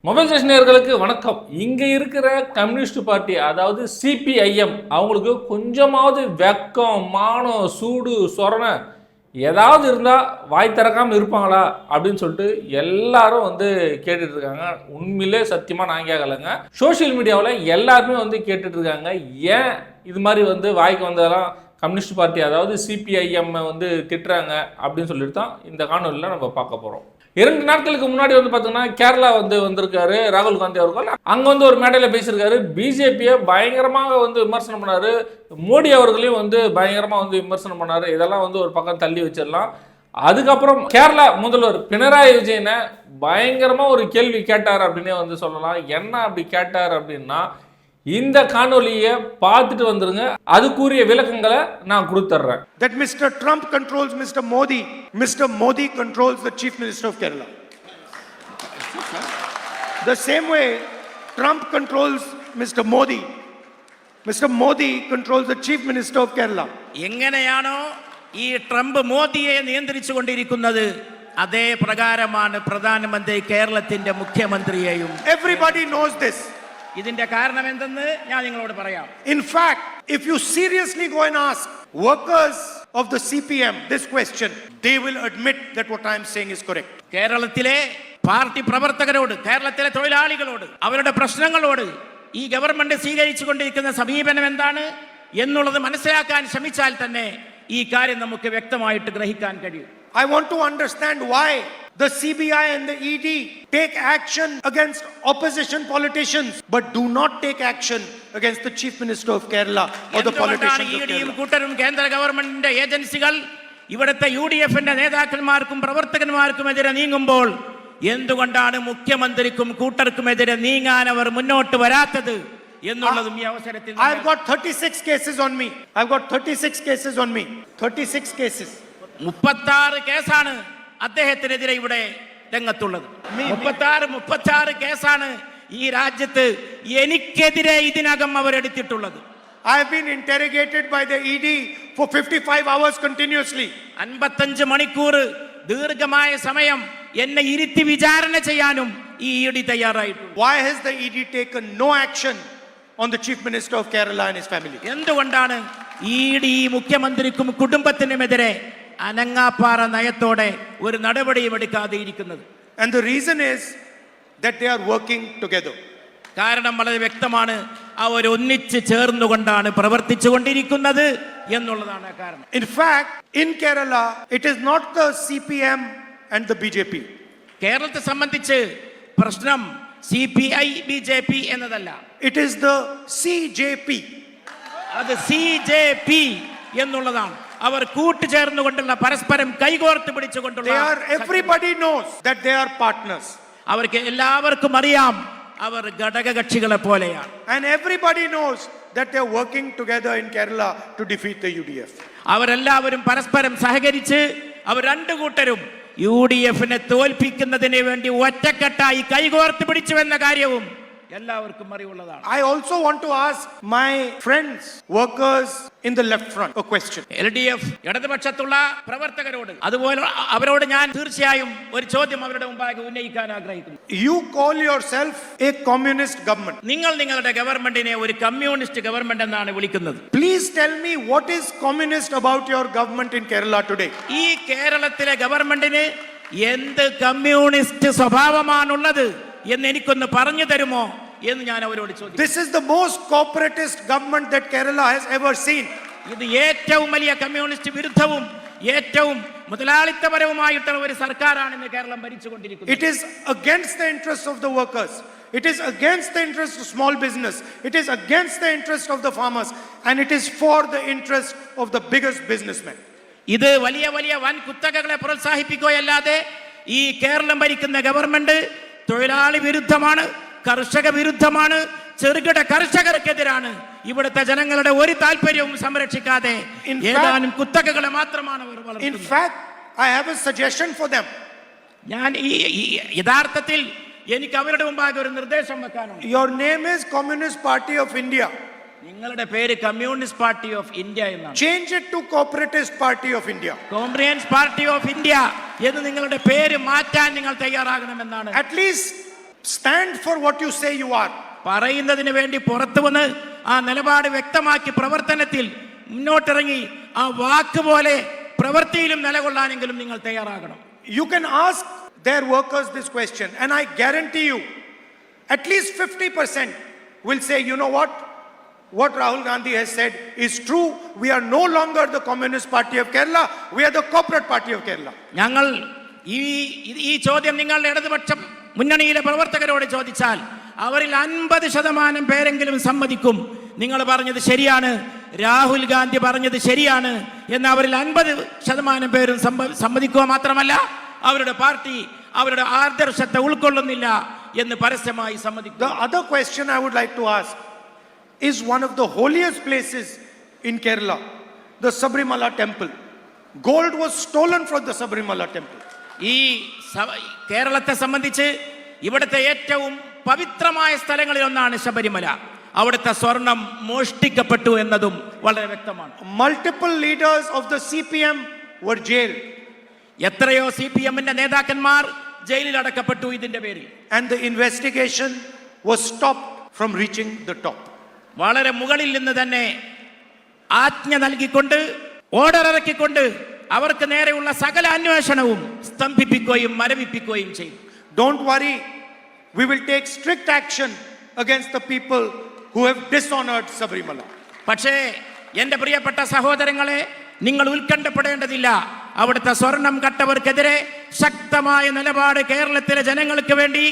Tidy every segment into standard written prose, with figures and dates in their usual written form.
Mobile station நேயர்களுக்கு வணக்கம். இங்க இருக்கிற கம்யூனிஸ்ட் பார்ட்டி அதாவது சிபிஐஎம் அவங்களுக்கு கொஞ்சமாவது வெக்கம், மானம், சூடு, சொரணை ஏதாவது இருந்தால் வாய் திறக்காமல் இருப்பாங்களா அப்படின்னு சொல்லிட்டு எல்லாரும் கேட்டுட்டு இருக்காங்க. உண்மையிலே சத்தியமாக நான் கேட்கலைங்க. சோஷியல் மீடியாவில் எல்லாருமே கேட்டுட்டு இருக்காங்க. ஏன் இது மாதிரி வாய்க்கு வந்ததெல்லாம் கம்யூனிஸ்ட் பார்ட்டி அதாவது சிபிஐஎம் திட்டுறாங்க அப்படின்னு சொல்லிட்டு தான் இந்த காணொலியில் நம்ம பார்க்க போகிறோம். 2 நாட்களுக்கு முன்னாடி பார்த்தீங்கன்னா கேரளா வந்திருக்காரு ராகுல் காந்தி அவர்கள். அங்கே ஒரு மேடையில் பேசியிருக்காரு. பிஜேபியை பயங்கரமாக விமர்சனம் பண்ணாரு. மோடி அவர்களையும் பயங்கரமாக விமர்சனம் பண்ணாரு. இதெல்லாம் ஒரு பக்கம் தள்ளி வச்சிடலாம். அதுக்கப்புறம் கேரளா முதல்வர் பினராயி விஜயனை பயங்கரமாக ஒரு கேள்வி கேட்டார் அப்படின்னே சொல்லலாம். என்ன அப்படி கேட்டார் அப்படின்னா, இந்த காணொலியை பார்த்துட்டு வந்துருங்க, அதுக்குரிய விளக்கங்களை நான் கொடுத்துட்றேன். That Mr. Trump controls Mr. Modi. Mr. Modi controls the Chief Minister of Kerala. The same way Trump controls Mr. Modi. Mr. Modi controls the Chief Minister of Kerala. എങ്ങനെയാണോ ഈ ട്രംപ് മോദിയെ നിയന്ത്രിച്ചുകൊണ്ടിരിക്കുന്നത് അതേ പ്രകാരമാണ് പ്രധാനമന്ത്രി കേരളത്തിന്റെ മുഖ്യമന്ത്രിയെയും. Everybody knows this. ഇതിന്റെ കാരണം എന്തെന്ന് ഞാൻ നിങ്ങളോട് പറയാം. In fact, if you seriously go and ask workers of the CPM this question, they will admit that what I am saying is correct. കേരളത്തിലെ പാർട്ടി പ്രവർത്തകരോട്, കേരളത്തിലെ തൊഴിലാളികളോട്, അവരുടെ പ്രശ്നങ്ങളോട് ഈ ഗവൺമെന്റ് സ്വീകരിച്ചുകൊണ്ടിരിക്കുന്ന സമീപനം എന്താണ് എന്നുള്ളത് മനസ്സിലാക്കാൻ ശ്രമിച്ചാൽ തന്നെ ഈ കാര്യം നമുക്ക് വ്യക്തമായിട്ട് ഗ്രഹിക്കാൻ കഴിയും. I want to understand why the CBI and the ED take action against opposition politicians but do not take action against the Chief Minister of Kerala or the politicians of Kerala. കൂട്ടരും കേന്ദ്ര ഗവൺമെന്റിന്റെ ഏജൻസികൾ ഇവിടുത്തെ യുഡിഎഫിന്റെ നേതാക്കന്മാർക്കും പ്രവർത്തകന്മാർക്കുമെതിരെ നീങ്ങുമ്പോൾ എന്തുകൊണ്ടാണ് മുഖ്യമന്ത്രിക്കും കൂട്ടർക്കുമെതിരെ നീങ്ങാൻ അവർ മുന്നോട്ട് വരാത്തത് എന്നുള്ളതും ഈ അവസരത്തിൽ I've got 36 cases on me. I've got 36 cases on me. 36 cases. 36 കേസാണ് അദ്ദേഹത്തിനെതിരെ ഇവിടെ രംഗത്തുള്ളത്. 36 കേസാണ് ഈ രാജ്യത്ത് എനിക്കെതിരെ ഇതിനകം അവരെടുത്തിട്ടുള്ളത്. I have been interrogated by the ED for 55 hours continuously. 55 മണിക്കൂർ ദീർഘമായ സമയം എന്നെ ഇരുത്തി വിചാരണ ചെയ്യാനും ഈ ഇഡി തയ്യാറായിട്ടുണ്ട്. Why has the ED taken no action on the Chief Minister of Kerala and his family? എന്തുകൊണ്ടാണ് ഇഡി മുഖ്യമന്ത്രിക്കും കുടുംബത്തിനുമെതിരെ അനങ്ങാപ്പാറ നയത്തോടെ ഒരു നടപടിയും എടുക്കാതെ ഇരിക്കുന്നത്? And the reason is that they are working together. കാരണം വളരെ വ്യക്തമാണ്, അവർ ഒന്നിച്ച് ചേർന്നുകൊണ്ടാണ് പ്രവർത്തിച്ചു കൊണ്ടിരിക്കുന്നത് എന്നുള്ളതാണ് കാരണം. In fact, in Kerala, it is not the CPM and the BJP. കേരളത്തെ സംബന്ധിച്ച് പ്രശ്നം CPI BJP എന്നതല്ല, it is the CJP. അത് CJP എന്നുള്ളതാണ്. അവർ കൂട്ടുചേർന്നുകൊണ്ടുള്ള പരസ്പരം കൈകോർത്ത് പിടിച്ചുകൊണ്ടുള്ള, everybody knows that they are partners. അവർക്ക് എല്ലാവർക്കും അറിയാം അവർ ഘടകകക്ഷികളെ പോലെയാണ്. And everybody knows that they are working together in Kerala to defeat the UDF. അവരെല്ലാവരും പരസ്പരം സഹകരിച്ച് അവർ രണ്ടു കൂട്ടരും UDFനെ തോൽപ്പിക്കുന്നതിന് വേണ്ടി ഒറ്റക്കെട്ടായി കൈകോർത്ത് പിടിച്ചുവെന്ന കാര്യവും എല്ലാവർക്കും അറിവുള്ളതാണ്. I also want to ask my friends workers in the left front a question. LDF ഇടതുപക്ഷത്തുള്ള പ്രവർത്തകരോട് അതുപോലെ അവരോട് ഞാൻ തീർച്ചയായും ഒരു ചോദ്യം അവരുടെ മുമ്പാകെ ഉന്നയിക്കാൻ ആഗ്രഹിക്കുന്നു. You call yourself a communist government. നിങ്ങൾ നിങ്ങളുടെ ഗവൺമെന്റിനെ ഒരു കമ്മ്യൂണിസ്റ്റ് ഗവൺമെന്റ് എന്നാണ് വിളിക്കുന്നത്. Please tell me what is communist about your government in Kerala today? ഈ കേരളത്തിലെ ഗവൺമെന്റിന് എന്ത് കമ്മ്യൂണിസ്റ്റ് സ്വഭാവമാണുള്ളത് എന്ന് എനിക്കൊന്ന് പറഞ്ഞു തരുമോ എന്ന് ഞാൻ അവരോട് ചോദിച്ചു. This is the most corporatist government that Kerala has ever seen. ഇത് ഏറ്റവും വലിയ കമ്മ്യൂണിസ്റ്റ് വിരുദ്ധവും ഏറ്റവും മുതലാളിത്തപരവുമായിട്ടുള്ള ഒരു സർക്കാരാണ് ഇന്ന് Keralam ഭരിച്ചുകൊണ്ടിരിക്കുന്നത്. It is against the interests of the workers. It is against the interests of small business. It is against the interests of the farmers, and it is for the interest of the biggest businessmen. ഇത് വലിയ വലിയ വൻ കുത്തകകളെ പ്രോത്സാഹിപ്പിക്കുകയല്ലാതെ ഈ കേരളം ഭരിക്കുന്ന government തൊഴിലാളി വിരുദ്ധമാണ്, കർഷക വിരുദ്ധമാണ്, ചെറുകിട കർഷകർക്കെതിരാണ്. ഇവിടുത്തെ ജനങ്ങളുടെ ഒരു താല്പര്യവും സംരക്ഷിക്കാതെ ഏതാനും കുത്തകകളെ മാത്രമാണ് അവർ വളർത്തുന്നത്. In fact, I have a suggestion for them. ഞാൻ യഥാർത്ഥത്തിൽ എനിക്ക് അവരുടെ മുമ്പാകെ ഒരു നിർദ്ദേശം വെക്കാനുണ്ട്. Your name is Communist Party of India. നിങ്ങളുടെ പേര് കമ്മ്യൂണിസ്റ്റ് പാർട്ടി ഓഫ് ഇന്ത്യ എന്നാണ്. Change it to Corporatist Party of India. Comprehends party of India എന്ന് നിങ്ങളുടെ പേര് മാറ്റാൻ നിങ്ങൾ തയ്യാറാകണമെന്നാണ്. At least stand for what you say you are. പറയുന്നതിന് വേണ്ടി പുറത്തു വന്ന് ആ നിലപാട് വ്യക്തമാക്കി പ്രവർത്തനത്തിൽ മുന്നോട്ടിറങ്ങി ആ വാക്ക് പോലെ പ്രവൃത്തിയിലും നിലകൊള്ളാനെങ്കിലും നിങ്ങൾ തയ്യാറാകണം. You can ask their workers this question, and I guarantee you, at least 50% will say, you know what Rahul Gandhi has said is true. We are no longer the Communist Party of Kerala. We are the Corporate Party of Kerala. ഞങ്ങൾ ഈ ചോദ്യം നിങ്ങൾ ഇടതുപക്ഷ മുന്നണിയിലെ പ്രവർത്തകരോട് ചോദിച്ചാൽ അവരിൽ 50% പേരെങ്കിലും സമ്മതിക്കും നിങ്ങൾ പറഞ്ഞത് ശരിയാണ്, രാഹുൽ ഗാന്ധി പറഞ്ഞത് ശരിയാണ് എന്ന്. അവരിൽ 50% പേരും സമ്മതിക്കുക മാത്രമല്ല അവരുടെ പാർട്ടി അവരുടെ ആദർശത്തെ ഉൾക്കൊള്ളുന്നില്ല എന്ന് പരസ്യമായി സമ്മതിക്കും. The other question I would like to ask is one of the holiest places in Kerala, the Sabrimala temple. Gold was stolen from the Sabrimala temple. ഈ കേരളത്തെ സംബന്ധിച്ച് ഇവിടുത്തെ ഏറ്റവും പവിത്രമായ സ്ഥലങ്ങളിൽ ഒന്നാണ് ശബരിമല. അവിടുത്തെ സ്വർണം മോഷ്ടിക്കപ്പെട്ടു എന്നതും വളരെ വ്യക്തമാണ്. Multiple leaders of the CPM were jailed. എത്രയോ CPM-ന്റെ നേതാക്കന്മാർ ജയിലിൽ അടക്കപ്പെട്ടു ഇതിന്റെ പേരിൽ. And the investigation was stopped from reaching the top. വളരെ മുകളിൽ നിന്ന് തന്നെ ആജ്ഞ നൽകിക്കൊണ്ട് ഓർഡർ ഇറക്കിക്കൊണ്ട് അവർക്ക് നേരെയുള്ള സകല അന്വേഷണവും സ്തംഭിപ്പിക്കുകയും മരവിപ്പിക്കുകയും ചെയ്തു. Don't worry, we will take strict action against the people who have dishonored Sabrimala. പക്ഷേ എന്റെ പ്രിയപ്പെട്ട സഹോദരങ്ങളെ, നിങ്ങൾ ഉത്കണ്ഠപ്പെടേണ്ടതില്ല. അവിടുത്തെ സ്വർണം കട്ടവർക്കെതിരെ ശക്തമായ നിലപാട് കേരളത്തിലെ ജനങ്ങൾക്ക് വേണ്ടി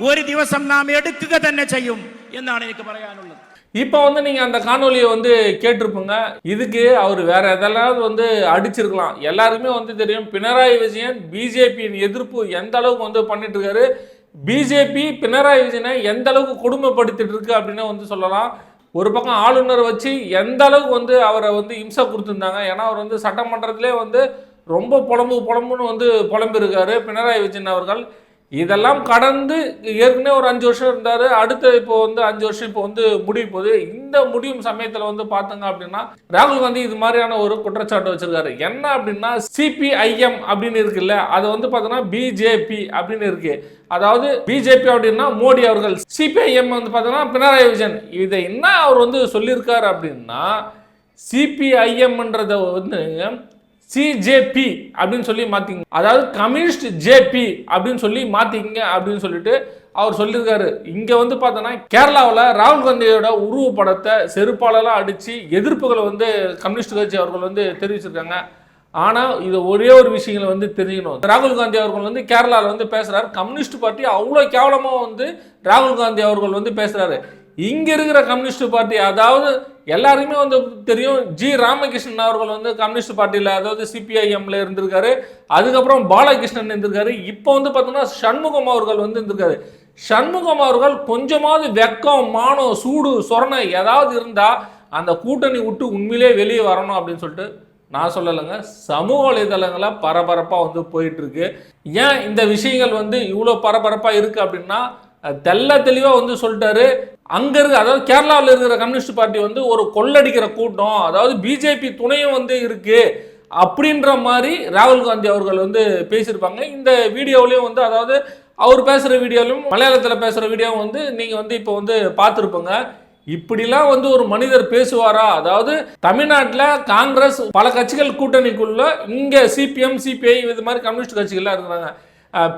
ഒരു ദിവസം നാം എടുക്കുക തന്നെ ചെയ്യും എന്നാണ് എനിക്ക് പറയാനുള്ളത്. இப்போ நீங்க அந்த காணொலியை கேட்டிருப்பீங்க. இதுக்கு அவர் வேற எதெல்லாம் அடிச்சிருக்கலாம். எல்லாருக்குமே தெரியும் பினராயி விஜயன் பிஜேபியின் எதிர்ப்பு எந்த அளவுக்கு பண்ணிட்டு இருக்காரு, பிஜேபி பினராயி விஜயனை எந்த அளவுக்கு கொடுமைப்படுத்திட்டு இருக்கு அப்படின்னு சொல்லலாம். ஒரு பக்கம் ஆளுநரை வச்சு எந்த அளவுக்கு அவரை இம்சை கொடுத்துருந்தாங்க. ஏன்னா அவர் சட்டமன்றத்திலே ரொம்ப புலம்புன்னு புலம்பிருக்காரு பினராயி விஜயன் அவர்கள். இதெல்லாம் கடந்து ஏற்கனவே ஒரு 5 வருஷம் இருந்தார். அடுத்து இப்போ 5 வருஷம் இப்போ முடிவு போகுது. இந்த முடியும் சமயத்தில் பார்த்தங்க அப்படின்னா ராகுல் காந்தி இது மாதிரியான ஒரு குற்றச்சாட்டு வச்சிருக்காரு. என்ன அப்படின்னா சிபிஐஎம் அப்படின்னு இருக்குல்ல, அது பார்த்தோன்னா பிஜேபி அப்படின்னு இருக்கு. அதாவது பிஜேபி அப்படின்னா மோடி அவர்கள், சிபிஐஎம் பார்த்தோன்னா பினராயி விஜயன். இதை என்ன அவர் சொல்லியிருக்காரு அப்படின்னா சிபிஐஎம்ன்றத சிஜேபி அப்படின்னு சொல்லி மாத்திங்க, அதாவது கம்யூனிஸ்ட் ஜேபி அப்படின்னு சொல்லி மாத்திங்க அப்படின்னு சொல்லிட்டு அவர் சொல்லியிருக்காரு. இங்க பார்த்தோன்னா கேரளாவில் ராகுல் காந்தியோட உருவப்படத்தை செருப்பாலெல்லாம் அடிச்சு எதிர்ப்புகளை கம்யூனிஸ்ட் கட்சி அவர்கள் தெரிவிச்சிருக்காங்க. ஆனால் இது ஒரே ஒரு விஷயங்களை தெரிஞ்சுக்கணும். ராகுல் காந்தி அவர்கள் கேரளாவில் பேசுறாரு. கம்யூனிஸ்ட் பார்ட்டி அவ்வளோ கேவலமாக ராகுல் காந்தி அவர்கள் பேசுறாரு. இங்க இருக்கிற கம்யூனிஸ்ட் பார்ட்டி, அதாவது எல்லாருக்குமே தெரியும், ஜி ராமகிருஷ்ணன் அவர்கள் கம்யூனிஸ்ட் பார்ட்டியில் அதாவது சிபிஐஎம்ல இருந்திருக்காரு. அதுக்கப்புறம் பாலகிருஷ்ணன் இருந்திருக்காரு. இப்போ பார்த்தோம்னா சண்முகம் அவர்கள் இருந்திருக்காரு. சண்முகம் அவர்கள் கொஞ்சமாவது வெக்கம், மானம், சூடு, சொரணை ஏதாவது இருந்தா அந்த கூட்டணி விட்டு உண்மையிலே வெளியே வரணும் அப்படின்னு சொல்லிட்டு நான் சொல்லலைங்க. சமூக வலைதளங்களில் பரபரப்பாக போயிட்டு இருக்கு. ஏன் இந்த விஷயங்கள் இவ்வளோ பரபரப்பாக இருக்கு அப்படின்னா தெளிவாக சொல்லிட்டாரு. அங்க இருக்க, அதாவது கேரளாவில் இருக்கிற கம்யூனிஸ்ட் பார்ட்டி ஒரு கொள்ளடிக்கிற கூட்டம், அதாவது பிஜேபி துணையும் இருக்கு அப்படின்ற மாதிரி ராகுல் காந்தி அவர்கள் பேசியிருப்பாங்க. இந்த வீடியோவிலையும் அதாவது அவர் பேசுகிற வீடியோவிலும் மலையாளத்தில் பேசுகிற வீடியோவும் நீங்கள் இப்போ பார்த்துருப்பீங்க. இப்படிலாம் ஒரு மனிதர் பேசுவாரா? அதாவது தமிழ்நாட்டில் காங்கிரஸ் பல கட்சிகள் கூட்டணிக்குள்ள, இங்கே சிபிஎம் சிபிஐ இது மாதிரி கம்யூனிஸ்ட் கட்சிகள்லாம் இருக்கிறாங்க.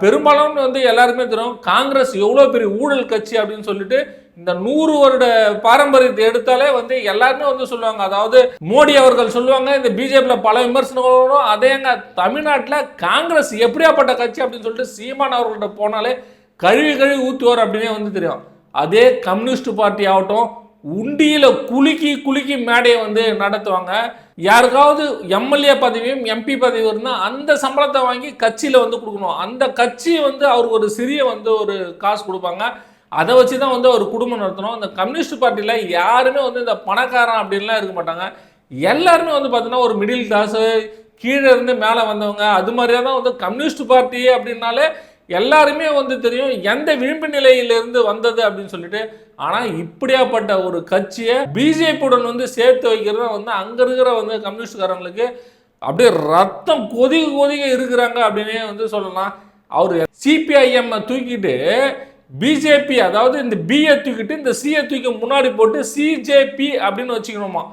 பெரும்பாலும் எல்லாருக்குமே தெரியும் காங்கிரஸ் எவ்வளோ பெரிய ஊழல் கட்சி அப்படின்னு சொல்லிட்டு இந்த 100 வருட பாரம்பரியத்தை எடுத்தாலே எல்லாருமே சொல்லுவாங்க. அதாவது மோடி அவர்கள் சொல்லுவாங்க, இந்த பிஜேபியில் பல விமர்சனங்களும் அதேங்க தமிழ்நாட்டில் காங்கிரஸ் எப்படியாப்பட்ட கட்சி அப்படின்னு சொல்லிட்டு சீமான் அவர்கள்ட்ட போனாலே கழுவி ஊற்றுவார் அப்படின்னே தெரியும். அதே கம்யூனிஸ்ட் பார்ட்டி ஆகட்டும், உண்டியில் குலுக்கி மேடையை நடத்துவாங்க. யாருக்காவது எம்எல்ஏ பதவியும் எம்பி பதவி இருந்தால் அந்த சம்பளத்தை வாங்கி கட்சியில் கொடுக்கணும். அந்த கட்சி அவருக்கு ஒரு சிறிய ஒரு காசு கொடுப்பாங்க. அதை வச்சு தான் அவர் குடும்பம் நடத்தணும். இந்த கம்யூனிஸ்ட் பார்ட்டியில் யாருமே இந்த பணக்காரன் அப்படின்லாம் இருக்க மாட்டாங்க. எல்லாருமே பார்த்தீங்கன்னா ஒரு மிடில் கிளாஸு, கீழே இருந்து மேலே வந்தவங்க, அது மாதிரியே தான் கம்யூனிஸ்ட் பார்ட்டி அப்படின்னாலே எல்லாருமே தெரியும் எந்த விளிம்பு நிலையிலிருந்து வந்தது அப்படின்னு சொல்லிட்டு. ஆனால் இப்படியாப்பட்ட ஒரு கட்சியை பிஜேபியுடன் சேர்த்து வைக்கிறது அங்கே இருக்கிற கம்யூனிஸ்ட்காரங்களுக்கு அப்படியே ரத்தம் கொதிக்க இருக்கிறாங்க அப்படின்னே சொல்லலாம். அவர் சிபிஐஎம் தூக்கிட்டு பிஜேபி அதாவது இந்த பிஏ தூக்கிட்டு இந்த சிஏ தூக்கி முன்னாடி போட்டு சிஜேபி அப்படின்னு வச்சுக்கணுமா?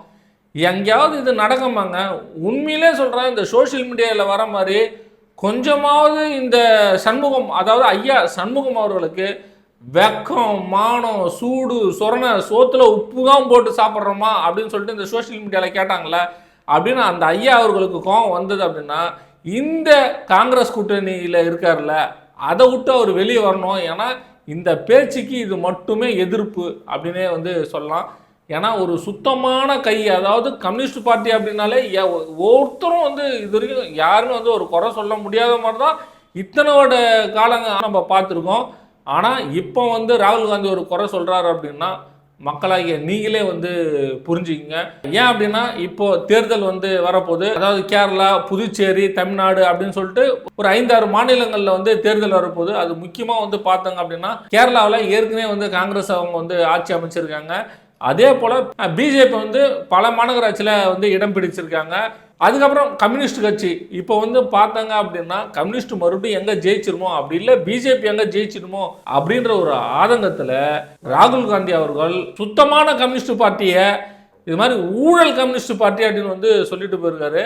எங்கேயாவது இது நடக்குமாங்க? உண்மையிலே சொல்கிறேன், இந்த சோஷியல் மீடியாவில் வர மாதிரி கொஞ்சமாவது இந்த சண்முகம் அதாவது ஐயா சண்முகம் அவர்களுக்கு வெக்கம், மானம், சூடு, சொரணை, சோத்துல உப்பு தான் போட்டு சாப்பிட்றோமா அப்படின்னு சொல்லிட்டு இந்த சோஷியல் மீடியாவில் கேட்டாங்களே அப்படின்னு அந்த ஐயா அவர்களுக்கு கோவம் வந்தது அப்படின்னா, இந்த காங்கிரஸ் கூட்டணியில் இருக்கார்ல அதை விட்டு அவர் வெளியே வரணும். ஏன்னா இந்த பேச்சுக்கு இது மட்டுமே எதிர்ப்பு அப்படின்னே வந்து சொல்லலாம். ஏன்னா ஒரு சுத்தமான கை, அதாவது கம்யூனிஸ்ட் பார்ட்டி அப்படின்னாலே ஒருத்தரும் வந்து இது வரைக்கும் யாருமே வந்து ஒரு குறை சொல்ல முடியாத மாதிரி தான் இத்தனோட காலங்க நம்ம பார்த்துருக்கோம். ஆனால் இப்போ வந்து ராகுல் காந்தி ஒரு குறை சொல்கிறாரு அப்படின்னா மக்களாகிய நீங்களே வந்து புரிஞ்சுக்கிங்க. ஏன் அப்படின்னா இப்போ தேர்தல் வந்து வரப்போகுது. அதாவது கேரளா, புதுச்சேரி, தமிழ்நாடு அப்படின்னு சொல்லிட்டு ஒரு 5-6 மாநிலங்களில் வந்து தேர்தல் வரப்போகுது. அது முக்கியமாக வந்து பார்த்தாங்க அப்படின்னா கேரளாவில் ஏற்கனவே வந்து காங்கிரஸ் அவங்க வந்து ஆட்சி அமைச்சிருக்காங்க. அதே போல் பிஜேபி வந்து பல மாநகராட்சியில் வந்து இடம் பிடிச்சிருக்காங்க. அதுக்கப்புறம் கம்யூனிஸ்ட் கட்சி இப்போ வந்து பார்த்தாங்க அப்படின்னா கம்யூனிஸ்ட் மறுபடியும் எங்கே ஜெயிச்சிருமோ, அப்படி இல்லை பிஜேபி எங்கே ஜெயிச்சிடுமோ அப்படின்ற ஒரு ஆதங்கத்தில் ராகுல் காந்தி அவர்கள் சுத்தமான கம்யூனிஸ்ட் பார்ட்டியை இது மாதிரி ஊழல் கம்யூனிஸ்ட் பார்ட்டி அப்படின்னு வந்து சொல்லிட்டு போயிருக்காரு.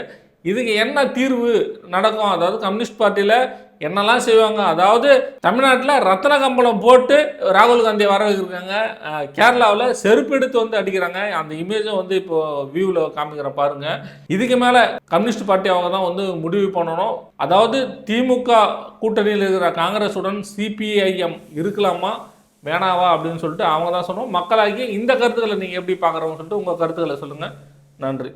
இதுக்கு என்ன தீர்வு நடக்கும்? அதாவது கம்யூனிஸ்ட் பார்ட்டியில் என்னெல்லாம் செய்வாங்க? அதாவது தமிழ்நாட்டில் ரத்தன கம்பளம் போட்டு ராகுல் காந்தியை வர வைக்கிறாங்க, கேரளாவில் செருப்பு எடுத்து வந்து அடிக்கிறாங்க. அந்த இமேஜும் வந்து இப்போ வியூவில் காமிக்கிற பாருங்க. இதுக்கு மேலே கம்யூனிஸ்ட் பார்ட்டி அவங்க தான் வந்து முடிவு பண்ணணும். அதாவது திமுக கூட்டணியில் இருக்கிற காங்கிரஸுடன் சிபிஐஎம் இருக்கலாமா வேணாவா அப்படின்னு சொல்லிட்டு அவங்க தான் சொன்னோம். மக்களாகி இந்த கருத்துக்களை நீங்கள் எப்படி பார்க்குறவங்க சொல்லிட்டு உங்கள் கருத்துக்களை சொல்லுங்கள். நன்றி.